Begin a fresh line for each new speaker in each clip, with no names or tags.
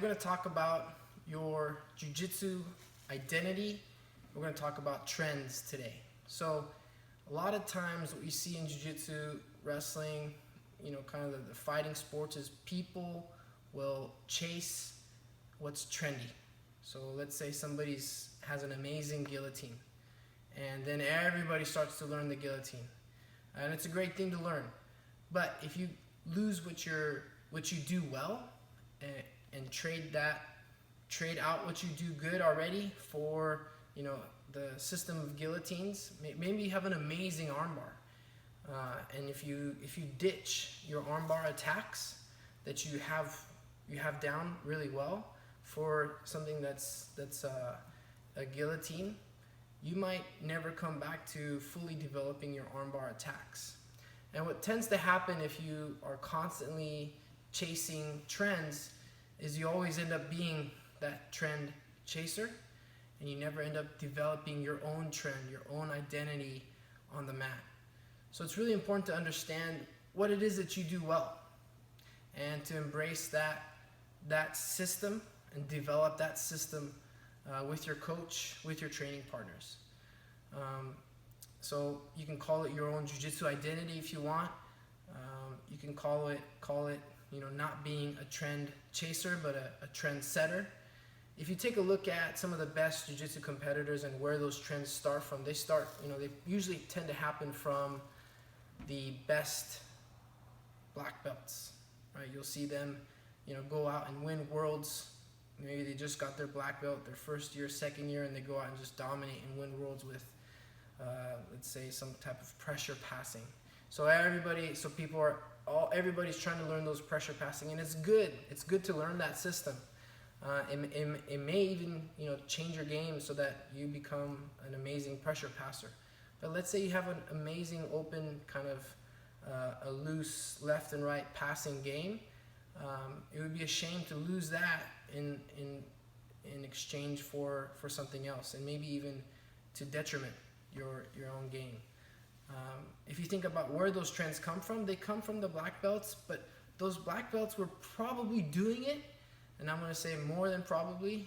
going to talk about your jiu-jitsu identity. We're going to talk about trends today. So a lot of times what you see in jiu-jitsu, wrestling, kind of the fighting sports is people will chase what's trendy. So let's say somebody has an amazing guillotine, and then everybody starts to learn the guillotine. And it's a great thing to learn. But if you lose what you do well and trade out what you do good already for the system of guillotines, maybe you have an amazing armbar. And if you ditch your armbar attacks that you have down really well for something that's a guillotine, you might never come back to fully developing your armbar attacks. And what tends to happen if you are constantly chasing trends is you always end up being that trend chaser, and you never end up developing your own trend, your own identity on the mat. So it's really important to understand what it is that you do well and to embrace that system and develop that system with your coach, with your training partners. So you can call it your own jiu-jitsu identity if you want. You can call it not being a trend chaser, but a trend setter. If you take a look at some of the best jiu-jitsu competitors and where those trends start from, they usually tend to happen from the best black belts, right? You'll see them, go out and win worlds. Maybe they just got their black belt their first year, second year, and they go out and just dominate and win worlds with, let's say, some type of pressure passing. So everybody's trying to learn those pressure passing, and it's good. It's good to learn that system. It may even change your game so that you become an amazing pressure passer. But let's say you have an amazing open kind of a loose left and right passing game. It would be a shame to lose that in exchange for something else, and maybe even to detriment your own game. If you think about where those trends come from, they come from the black belts, but those black belts were probably doing it, and I'm going to say more than probably,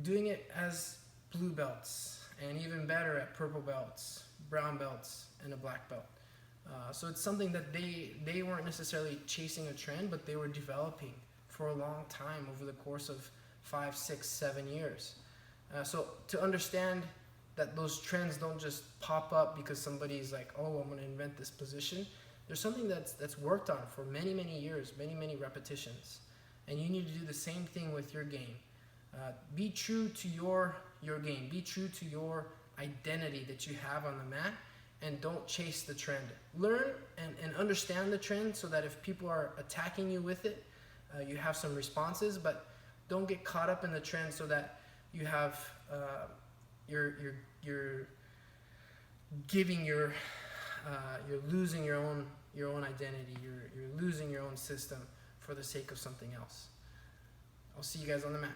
doing it as blue belts, and even better at purple belts, brown belts, and a black belt. So it's something that they weren't necessarily chasing a trend, but they were developing for a long time over the course of 5, 6, 7 years. So to understand that those trends don't just pop up because somebody's like, oh, I'm going to invent this position. There's something that's worked on for many, many years, many, many repetitions. And you need to do the same thing with your game. Be true to your game. Be true to your identity that you have on the mat, and don't chase the trend. Learn and understand the trend so that if people are attacking you with it, you have some responses, but don't get caught up in the trend so that you have you're losing your own identity. You're losing your own system for the sake of something else. I'll see you guys on the mat.